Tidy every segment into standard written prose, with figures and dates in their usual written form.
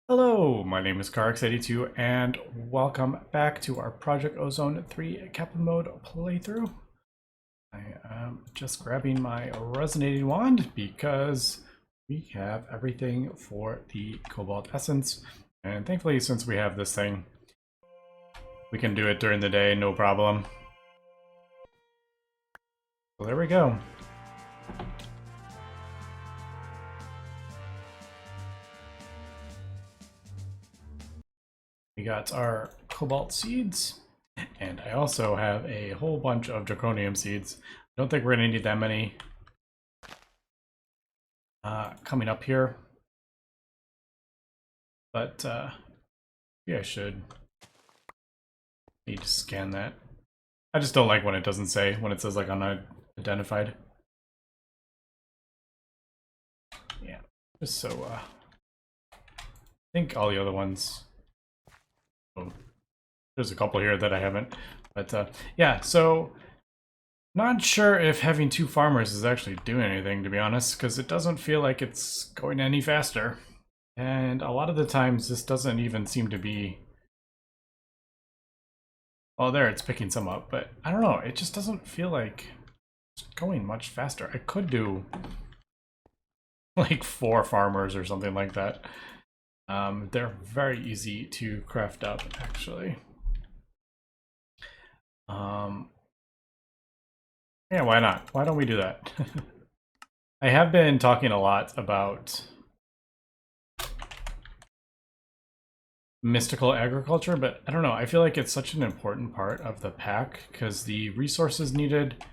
Hello, my name is Carx82 and welcome back to our Project Ozone 3 Kappa mode playthrough. I am just grabbing my resonating wand because we have everything for the cobalt essence, and thankfully since we have this thing we can do it during the day, no problem. So there we go. We got our cobalt seeds, and I also have a whole bunch of draconium seeds. I don't think we're going to need that many coming up here, but yeah, I should need to scan that. I just don't like when it doesn't say, when it says like unidentified. Yeah, just so I think all the other ones. Oh, there's a couple here that I haven't, but yeah, so not sure if having two farmers is actually doing anything, to be honest, because it doesn't feel like it's going any faster. And a lot of the times this doesn't even seem to be... Oh, there, it's picking some up, but I don't know, it just doesn't feel like it's going much faster. I could do like 4 farmers or something like that. They're very easy to craft up, actually. Yeah, why not? Why don't we do that? I have been talking a lot about mystical agriculture, but I don't know, I feel like it's such an important part of the pack because the resources needed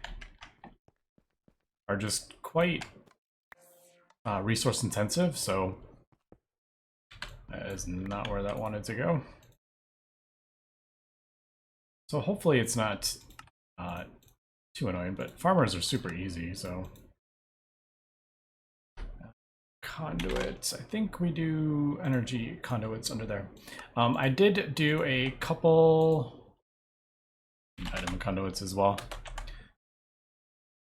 are just quite resource intensive, so that is not where that wanted to go. So hopefully it's not too annoying, but farmers are super easy, so. Conduits, I think we do energy conduits under there. I did do a couple item conduits as well.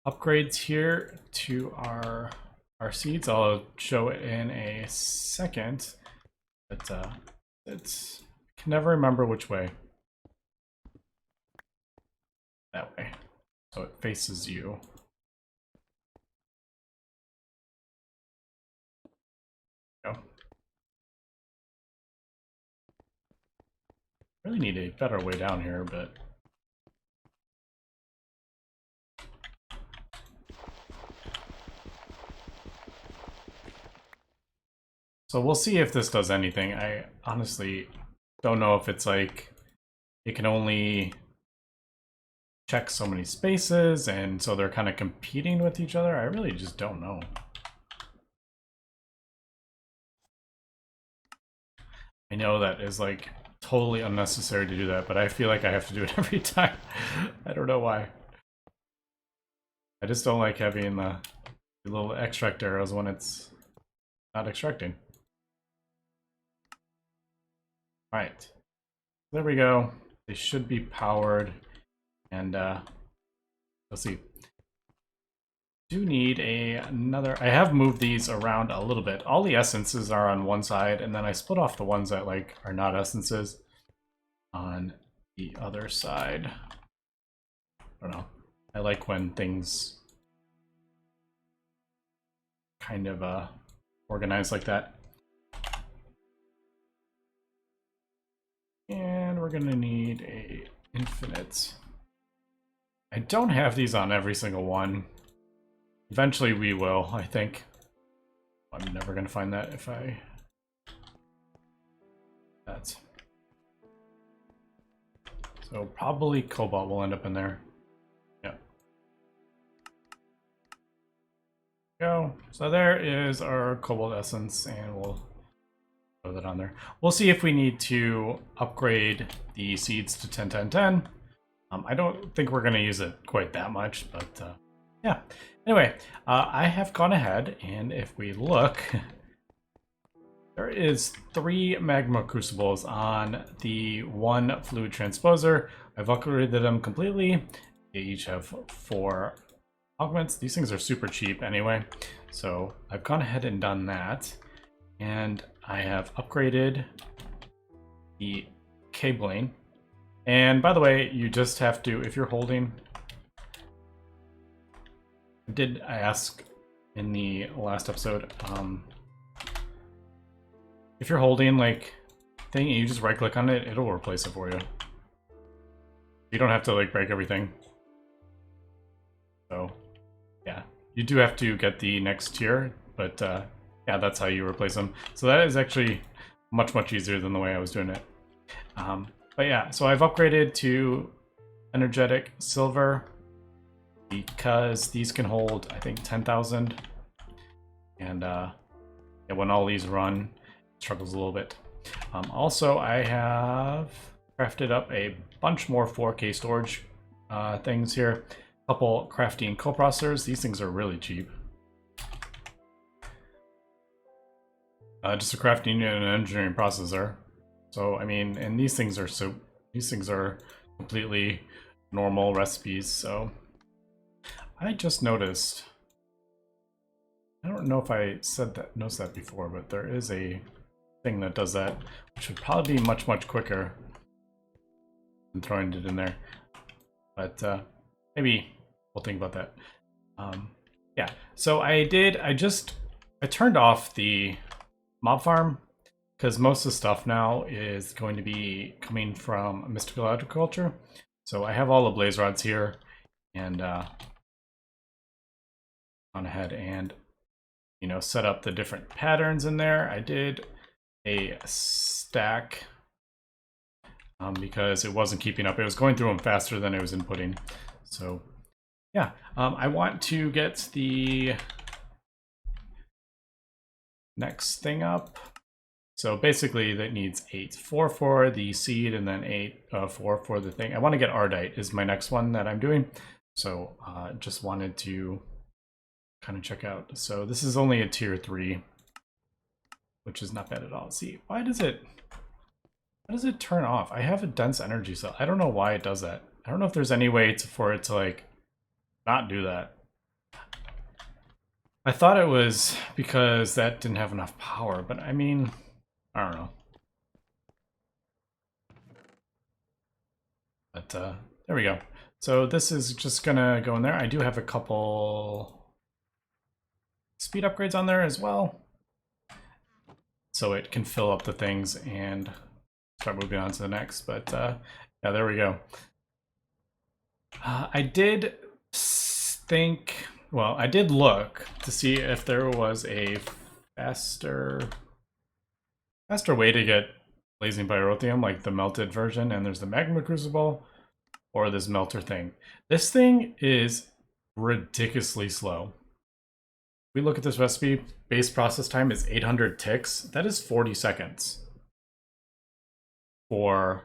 Upgrades here to our seeds. I'll show it in a second, but it's I can never remember which way. That way, so it faces you. Go. Really need a better way down here, but. So we'll see if this does anything. I honestly don't know if it's like it can only check so many spaces and so they're kind of competing with each other. I really just don't know. I know that is like totally unnecessary to do that, but I feel like I have to do it every time. I don't know why. I just don't like having the little extract arrows when it's not extracting. Right, there we go. They should be powered, and let's see. Do need another. I have moved these around a little bit. All the essences are on one side, and then I split off the ones that like are not essences on the other side. I don't know. I like when things kind of organized like that. And we're gonna need a infinite. I don't have these on every single one. Eventually we will, I think. I'm never gonna find that if I... That's... So probably cobalt will end up in there. Yeah. Go. So there is our cobalt essence, and we'll throw that on there. We'll see if we need to upgrade the seeds to 10, 10, 10. I don't think we're gonna use it quite that much, but yeah. Anyway, I have gone ahead, and if we look, there is 3 magma crucibles on the 1 fluid transposer. I've upgraded them completely. They each have 4 augments. These things are super cheap anyway, so I've gone ahead and done that. And I have upgraded the cabling. And by the way, you just have to, if you're holding, did I ask in the last episode, if you're holding like thing and you just right click on it, it'll replace it for you. You don't have to like break everything. So yeah, you do have to get the next tier, but yeah, that's how you replace them. So that is actually much easier than the way I was doing it. But yeah, so I've upgraded to energetic silver because these can hold, I think, 10,000. And yeah, when all these run, it struggles a little bit. Also, I have crafted up a bunch more 4K storage things here. A couple crafting coprocessors. These things are really cheap. Just a crafting and an engineering processor. So I mean, and these things are completely normal recipes. So I just noticed. I don't know if I noticed that before, but there is a thing that does that, which would probably be much quicker than throwing it in there. But maybe we'll think about that. Yeah. So I turned off the mob farm, because most of the stuff now is going to be coming from mystical agriculture. So I have all the blaze rods here, and gone ahead and set up the different patterns in there. I did a stack because it wasn't keeping up. It was going through them faster than it was inputting. So yeah, I want to get the next thing up. So basically that needs 8. 4 for the seed and then 4 for the thing. I want to get Ardite is my next one that I'm doing. So just wanted to kind of check out. So this is only a tier 3, which is not bad at all. See, why does it turn off? I have a dense energy cell. I don't know why it does that. I don't know if there's any way for it to like not do that. I thought it was because that didn't have enough power, but I mean, I don't know. But there we go. So this is just gonna go in there. I do have a couple speed upgrades on there as well, so it can fill up the things and start moving on to the next. But yeah, there we go. I did think, well, I did look to see if there was a faster way to get blazing pyrotheum, like the melted version, and there's the magma crucible or this melter thing. This thing is ridiculously slow. We look at this recipe, base process time is 800 ticks. That is 40 seconds for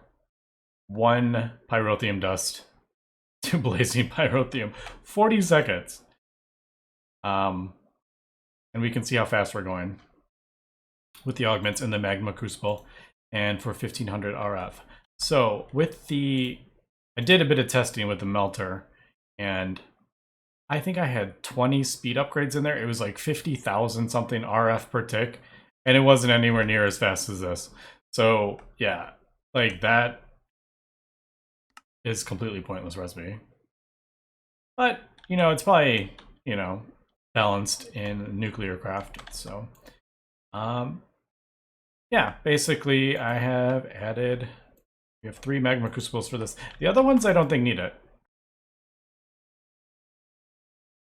1 pyrotheum dust to blazing pyrotheum. 40 seconds. And we can see how fast we're going with the augments and the magma crucible, and for 1500 RF. So with I did a bit of testing with the melter, and I think I had 20 speed upgrades in there. It was like 50,000 something RF per tick, and it wasn't anywhere near as fast as this. So yeah, like that is completely pointless recipe. But, it's probably, balanced in nuclear craft. So yeah, basically I have added, we have 3 magma crucibles for this. The other ones I don't think need it.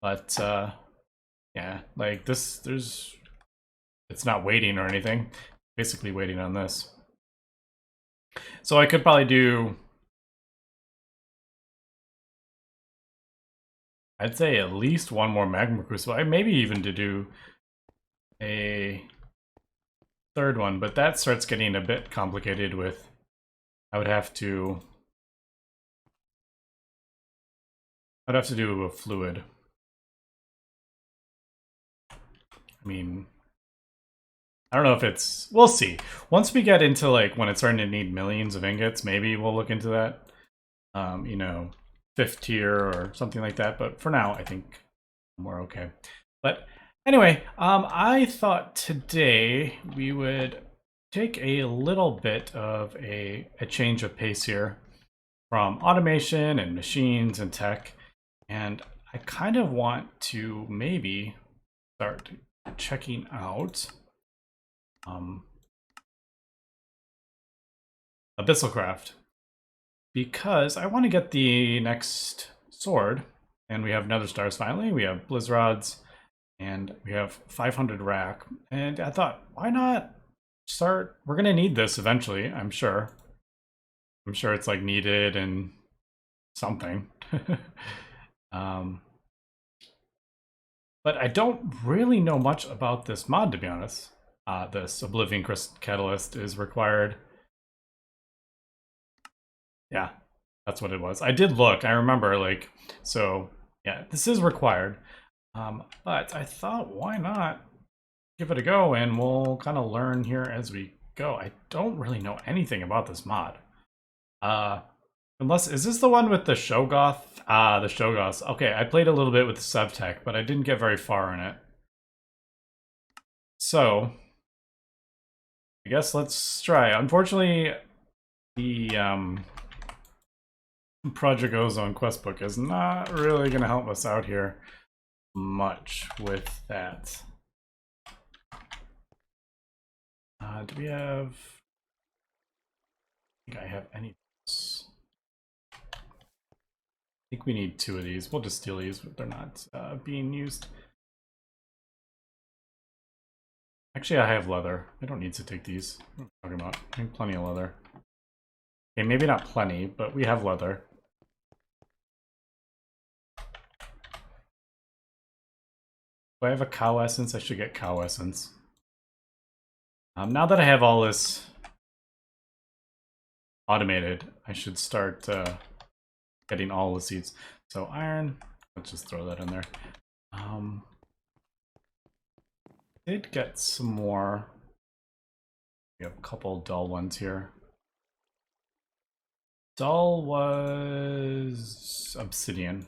But yeah, like this, it's not waiting or anything. Basically waiting on this. So I could probably do, I'd say at least 1 more magma crucible. Maybe even to do a 3rd one, but that starts getting a bit complicated with, I would have to do a fluid. I mean, I don't know if it's, we'll see. Once we get into like when it's starting to need millions of ingots, maybe we'll look into that. 5th tier or something like that. But for now, I think we're okay. But Anyway, I thought today we would take a little bit of a change of pace here from automation and machines and tech, and I kind of want to maybe start checking out Abyssalcraft, because I want to get the next sword, and we have Nether Stars finally, we have Blizzrods, and we have 500 rack, and I thought, why not start? We're gonna need this eventually, I'm sure. I'm sure it's like needed and something. um, but I don't really know much about this mod, to be honest. This Oblivion Crystal Catalyst is required. Yeah, that's what it was. I did look, I remember, like, so yeah, this is required. But I thought, why not give it a go, and we'll kind of learn here as we go. I don't really know anything about this mod. Unless, is this the one with the Shogoth? The Shogoths. Okay, I played a little bit with Sevtech, but I didn't get very far in it. So, I guess let's try. Unfortunately, the Project Ozone questbook is not really going to help us out here much with that. Do we have... I think I have any... I think we need 2 of these. We'll just steal these, but they're not being used. Actually, I have leather. I don't need to take these. What am I talking about? I have plenty of leather. Okay, maybe not plenty, but we have leather. Do I have a cow essence? I should get cow essence. Now that I have all this automated, I should start getting all the seeds. So iron, let's just throw that in there. Did get some more. We have a couple dull ones here. Dull was obsidian.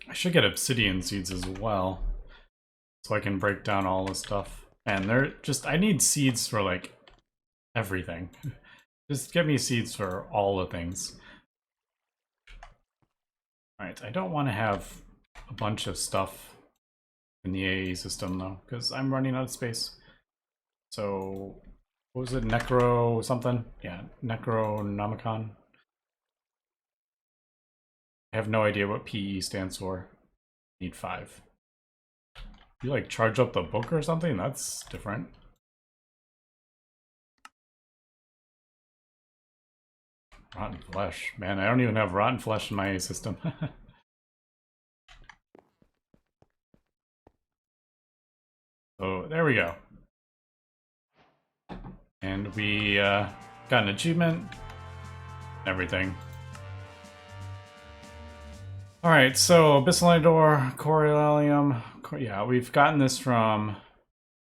I should get obsidian seeds as well, so I can break down all the stuff. And they're just, I need seeds for like everything. Just get me seeds for all the things. Alright, I don't want to have a bunch of stuff in the AE system though, because I'm running out of space. So, what was it? Necro something? Yeah, Necronomicon. I have no idea what PE stands for. Need 5. You like charge up the book or something? That's different. Rotten flesh. Man, I don't even have rotten flesh in my system. So there we go. And we got an achievement. Everything. Alright, so Abyssalcraft, Coryllium. Yeah, we've gotten this from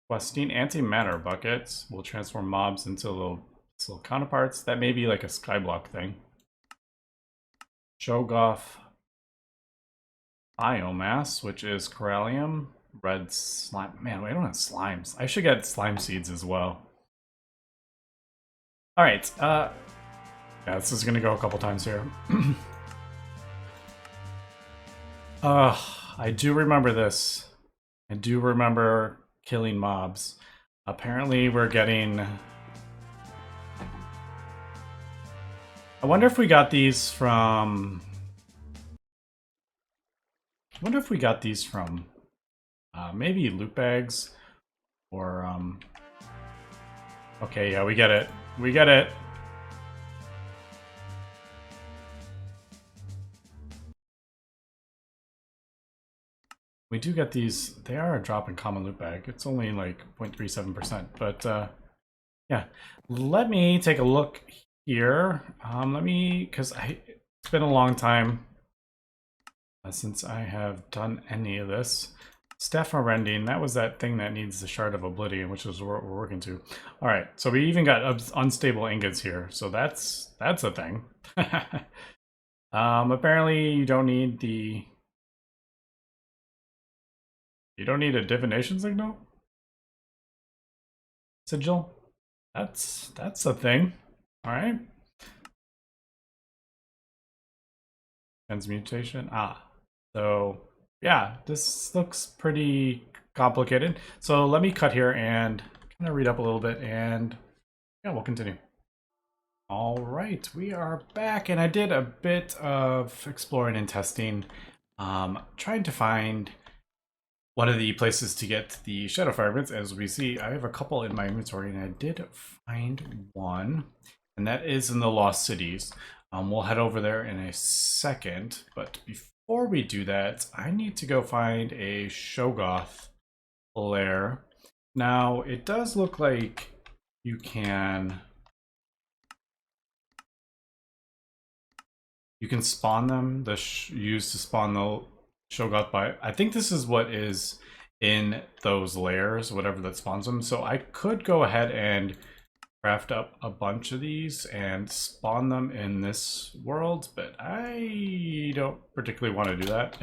questing. Antimatter buckets will transform mobs into little counterparts. That may be like a skyblock thing. Shogoth biomass, which is Coryllium. Red slime. Man, we don't have slimes. I should get slime seeds as well. Alright, yeah, this is gonna go a couple times here. I do remember this. I do remember killing mobs. Apparently we're getting... I wonder if we got these from... maybe loot bags, or okay, yeah, we get it. We get it. We do get these. They are a drop in common loot bag. It's only like 0.37%, but yeah. Let me take a look here. Because it's been a long time since I have done any of this. Staff are rending. That was that thing that needs the Shard of Oblivion, which is what we're working to. All right, so we even got unstable ingots here, so that's a thing. Apparently you don't need the You don't need a divination signal? Sigil? That's a thing. Alright. Transmutation. So yeah, this looks pretty complicated. So let me cut here and kind of read up a little bit, and yeah, we'll continue. All right, we are back, and I did a bit of exploring and testing, trying to find one of the places to get the shadow fragments. As we see, I have a couple in my inventory, and I did find one, and that is in the Lost Cities. We'll head over there in a second, but before we do that, I need to go find a Shoggoth lair. Now, it does look like you can spawn them, used to spawn the Shoggoth by. I think this is what is in those layers, whatever that spawns them. So I could go ahead and craft up a bunch of these and spawn them in this world, but I don't particularly want to do that.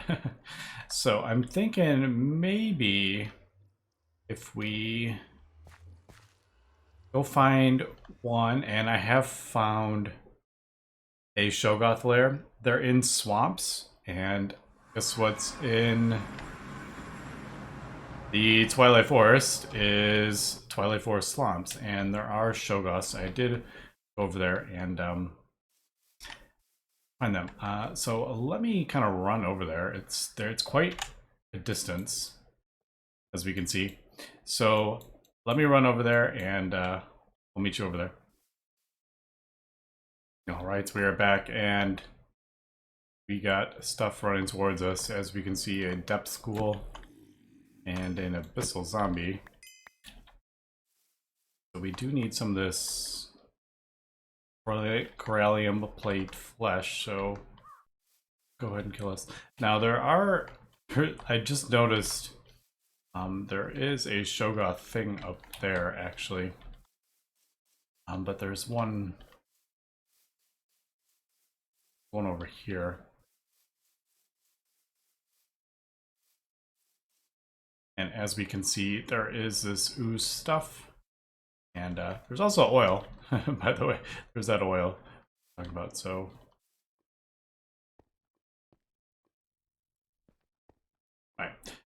So I'm thinking maybe if we go find one, and I have found a Shoggoth lair. They're in swamps, and guess what's in the Twilight Forest is Twilight Forest swamps, and there are Shoggoths. I did go over there and find them. So let me kind of run over there. It's quite a distance, as we can see. So let me run over there, and we'll meet you over there. All right, we are back, and we got stuff running towards us. As we can see, a depth school and an abyssal zombie. So we do need some of this corallium plate flesh, so go ahead and kill us. Now there are, I just noticed there is a Shoggoth thing up there actually, but there's one over here. And as we can see, there is this ooze stuff. And there's also oil, by the way. There's that oil I'm talking about, so. All right.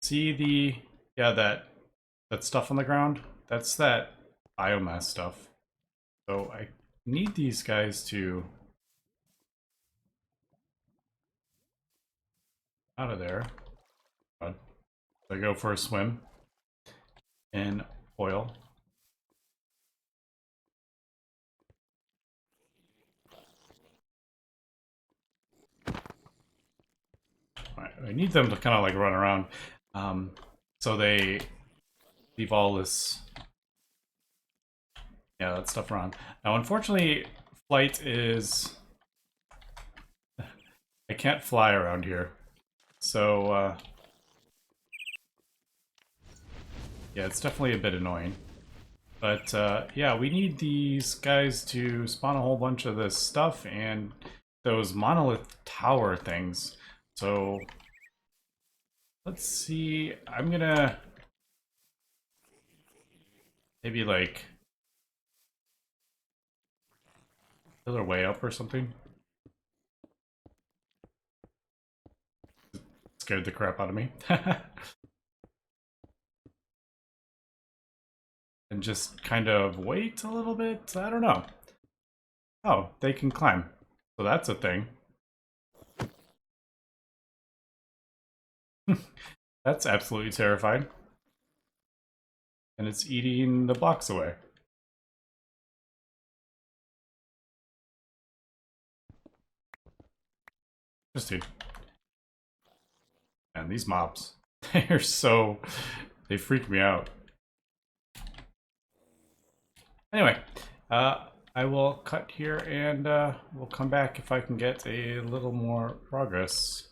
See the, yeah, that stuff on the ground? That's that biomass stuff. So I need these guys to out of there. I go for a swim in oil. Right, I need them to kind of like run around, so they leave all this, yeah, that stuff around. Now, unfortunately, flight is I can't fly around here, so yeah, it's definitely a bit annoying. But yeah, we need these guys to spawn a whole bunch of this stuff and those monolith tower things. So let's see. I'm gonna maybe like the other way up or something. Scared the crap out of me. And just kind of wait a little bit. I don't know. Oh, they can climb. So that's a thing. That's absolutely terrifying. And it's eating the blocks away. Interesting. And these mobs, they're so, they freak me out. Anyway, I will cut here, and we'll come back if I can get a little more progress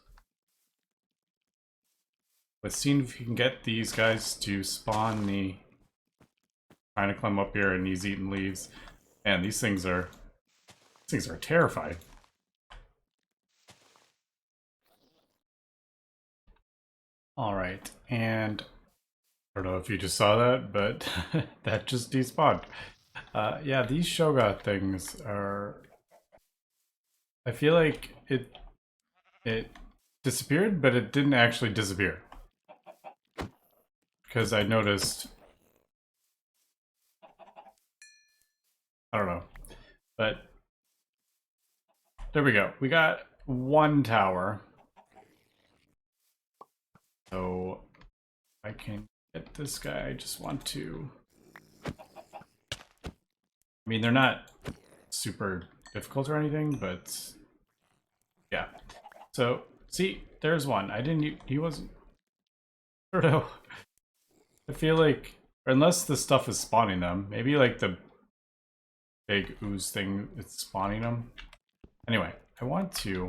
with seeing if you can get these guys to spawn the, trying to climb up here, and he's eating leaves. And these things are terrifying. All right, and I don't know if you just saw that, but that just despawned. Yeah, these Shogot things are... I feel like it disappeared, but it didn't actually disappear. Because I noticed... I don't know. But there we go. We got one tower. So I can get this guy. I just want to... I mean, they're not super difficult or anything, but yeah. So, see, there's one. I didn't... He wasn't... I don't know. I feel like... Unless the stuff is spawning them. Maybe like the big ooze thing is spawning them. Anyway, I want to...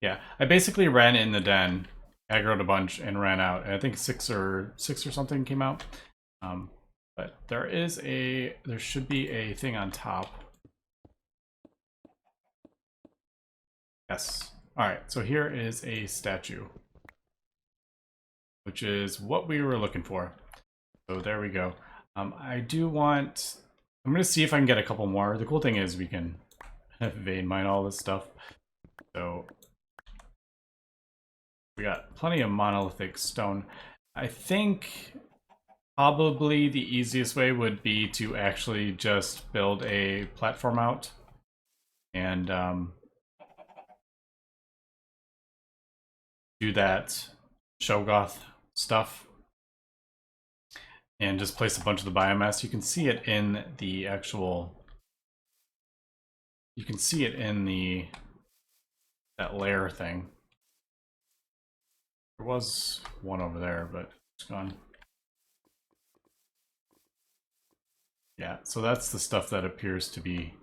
Yeah, I basically ran in the den, aggroed a bunch, and ran out. And I think six or something came out. But there should be a thing on top. Yes. All right. So here is a statue, which is what we were looking for. So there we go. I do want. I'm gonna see if I can get a couple more. The cool thing is we can vein mine all this stuff. So we got plenty of monolithic stone. I think probably the easiest way would be to actually just build a platform out and do that Shogoth stuff and just place a bunch of the biomass. You can see it in the actual... You can see it in that layer thing. There was one over there, but it's gone. Yeah, so that's the stuff that appears to be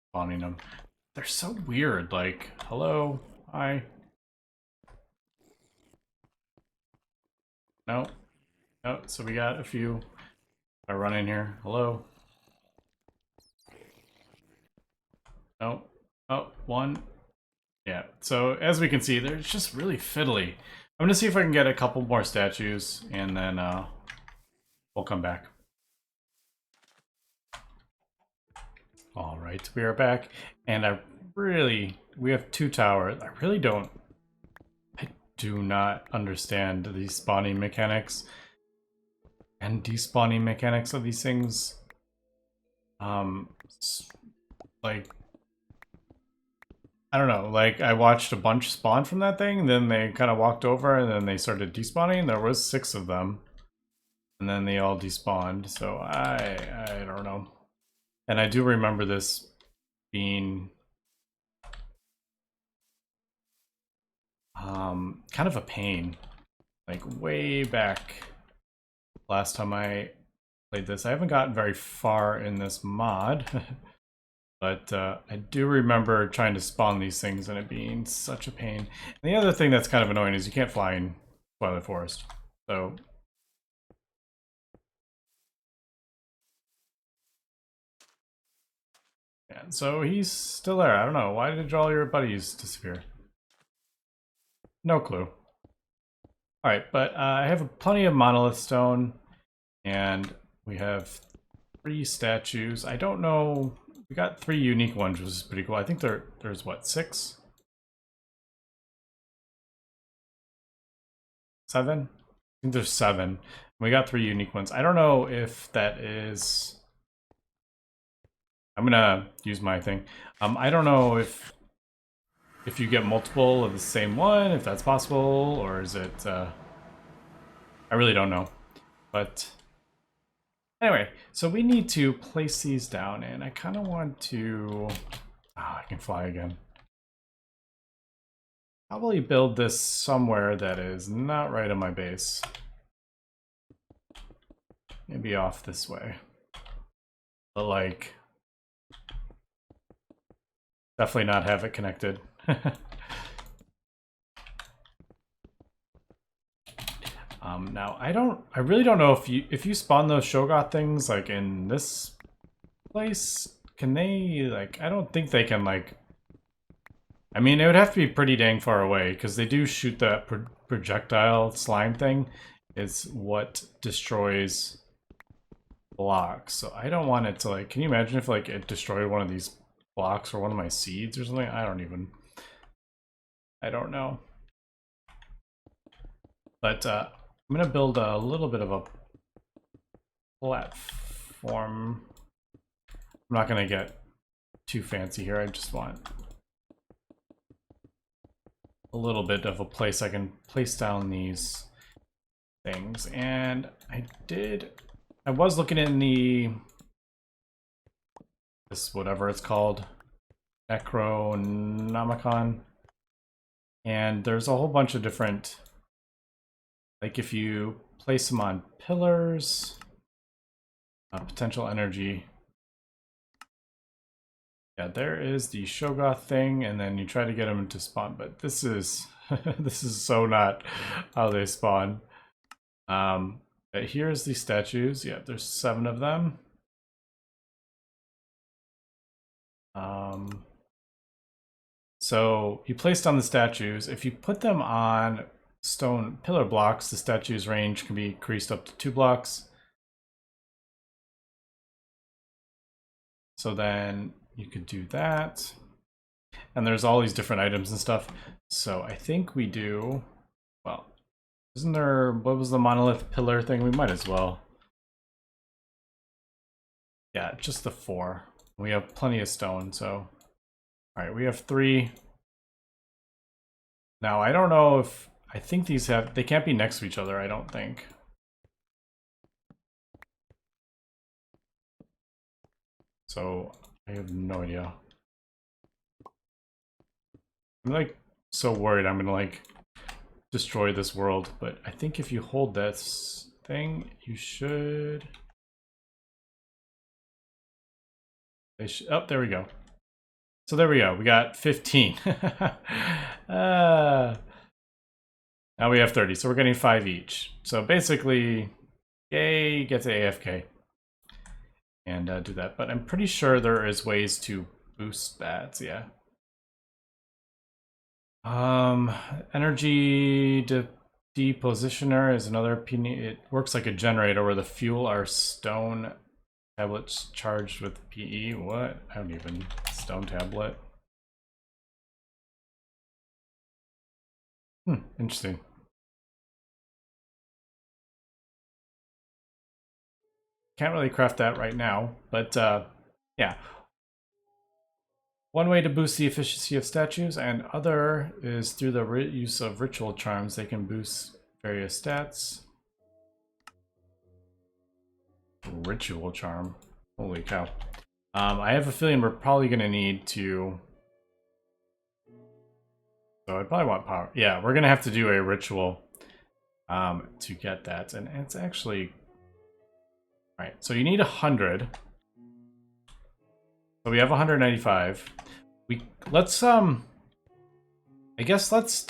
spawning them. They're so weird, like, hello, hi. No, no, so we got a few. I run in here, hello. No, oh, one. Yeah, so as we can see, they're just really fiddly. I'm gonna see if I can get a couple more statues, and then we'll come back. All right, we are back, and we have two towers. I do not understand the spawning mechanics and despawning mechanics of these things. Like, I don't know, like I watched a bunch spawn from that thing, then they kind of walked over and then they started despawning. There was 6 of them. And then they all despawned, so I don't know. And I do remember this being kind of a pain. Like way back last time I played this. I haven't gotten very far in this mod. But I do remember trying to spawn these things and it being such a pain. And the other thing that's kind of annoying is you can't fly in Twilight Forest. So... yeah, so he's still there. I don't know. Why did all your buddies disappear? No clue. Alright, but I have plenty of monolith stone. And we have 3 statues. I don't know... We got 3 unique ones, which is pretty cool. I think there's what, 6? 7? I think there's 7. We got 3 unique ones. I don't know if that is... I'm gonna use my thing. I don't know if you get multiple of the same one, if that's possible, or is it... I really don't know. But... anyway, so we need to place these down, and I kind of want to... oh, I can fly again. Probably build this somewhere that is not right on my base. Maybe off this way. But like... definitely not have it connected. Now I really don't know if you spawn those Shogoth things like in this place, can they like, I don't think they can like I mean, it would have to be pretty dang far away because they do shoot that projectile slime thing. Is what destroys blocks. So I don't want it to like. Can you imagine if like it destroyed one of these blocks or one of my seeds or something? I don't know. But I'm gonna build a little bit of a platform. I'm not gonna get too fancy here. I just want a little bit of a place I can place down these things. And I was looking in this whatever it's called, Necronomicon, and there's a whole bunch of different, like if you place them on pillars, potential energy. Yeah, there is the Shogoth thing, and then you try to get them to spawn, but this is this is so not how they spawn. But here's the statues. Yeah, there's 7 of them. So you place down the statues. If you put them on stone pillar blocks, the statue's range can be increased up to 2 blocks. So then you could do that. And there's all these different items and stuff. So I think we do, well, isn't there, what was the monolith pillar thing? We might as well. Yeah, just the 4. We have plenty of stone, so. All right, we have 3. Now, I don't know if, I think these they can't be next to each other, I don't think. So, I have no idea. I'm like so worried I'm gonna like destroy this world, but I think if you hold this thing, you should. Oh, there we go. So there we go. We got 15. Now we have 30, so we're getting 5 each. So basically, yay, get to AFK and do that. But I'm pretty sure there is ways to boost that. So yeah. Energy depositioner is another opinion. It works like a generator where the fuel are stone tablets charged with PE. What? I don't even. Stone tablet. Interesting. Can't really craft that right now, but yeah. One way to boost the efficiency of statues and other is through the use of ritual charms. They can boost various stats. Ritual charm. Holy cow. I have a feeling we're probably going to need to... So I probably want power. Yeah, we're going to have to do a ritual to get that. And it's actually... Alright, so you need 100. So we have 195. Let's I guess let's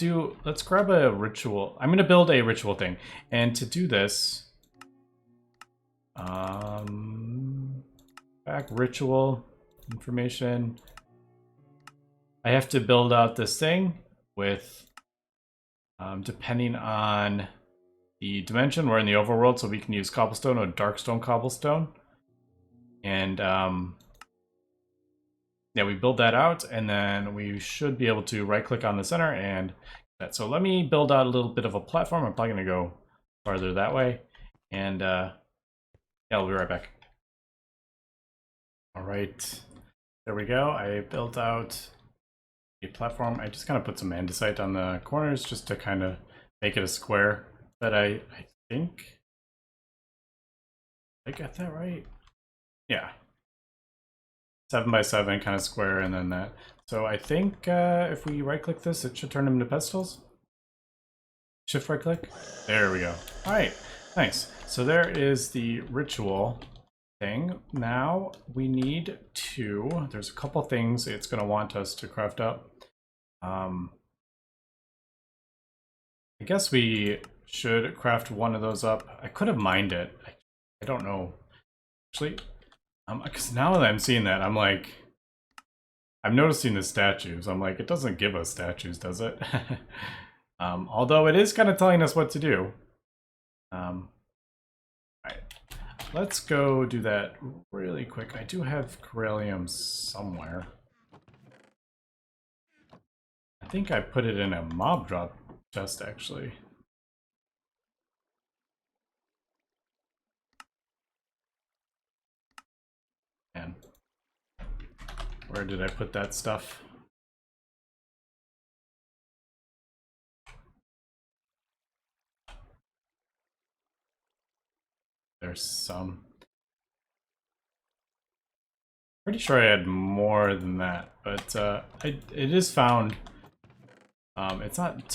grab a ritual. I'm gonna build a ritual thing. And to do this, back ritual information. I have to build out this thing with depending on the dimension. We're in the overworld, so we can use cobblestone or darkstone cobblestone. And yeah, we build that out, and then we should be able to right-click on the center and that. So let me build out a little bit of a platform. I'm probably going to go farther that way. And yeah, I'll be right back. All right, there we go. I built out a platform. I just kind of put some andesite on the corners just to kind of make it a square. But I think I got that right. Yeah. 7 by 7 kind of square, and then that. So I think if we right click this, it should turn them into pedestals. Shift right click. There we go. All right, nice. So there is the ritual thing. Now we need to, there's a couple things it's going to want us to craft up. I guess we should craft one of those up. I could have mined it. I don't know. Actually, because now that I'm seeing that, I'm like, I'm noticing the statues. I'm like, it doesn't give us statues, does it? Although it is kind of telling us what to do. Alright, let's go do that really quick. I do have Corellium somewhere. I think I put it in a mob drop chest, actually. Man, where did I put that stuff? There's some. Pretty sure I had more than that, but it is found. It's not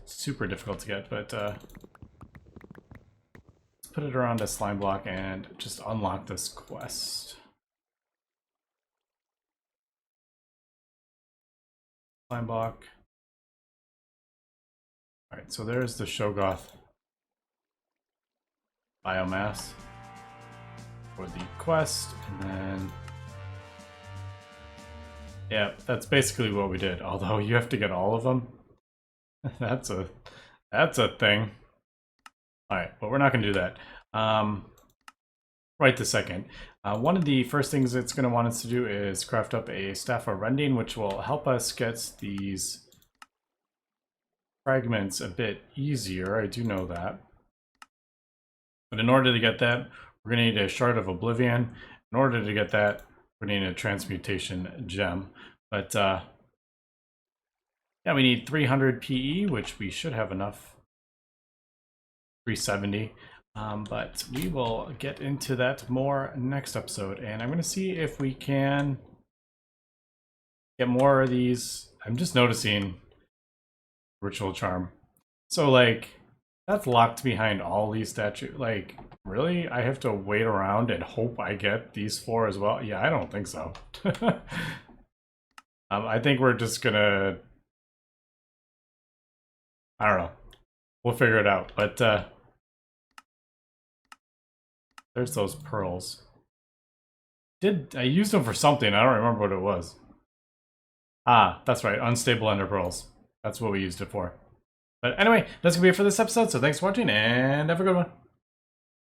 super difficult to get, but let's put it around a slime block and just unlock this quest. Slime block. Alright, so there's the Shogoth biomass for the quest, and then yeah, that's basically what we did. Although you have to get all of them. that's a thing. Alright, but we're not gonna do that. Right this second. One of the first things it's going to want us to do is craft up a staff of rending, which will help us get these fragments a bit easier. I do know that. But in order to get that, we're going to need a shard of oblivion. In order to get that, we're going to need a transmutation gem. But yeah, we need 300 PE, which we should have enough. 370. But we will get into that more next episode, and I'm going to see if we can get more of these. I'm just noticing ritual charm. So like, that's locked behind all these statues. Like, really? I have to wait around and hope I get these 4 as well? Yeah, I don't think so. I think we're just gonna, I don't know. We'll figure it out, but there's those pearls. I used them for something? I don't remember what it was. Ah, that's right. Unstable ender pearls. That's what we used it for. But anyway, that's gonna be it for this episode. So thanks for watching and have a good one.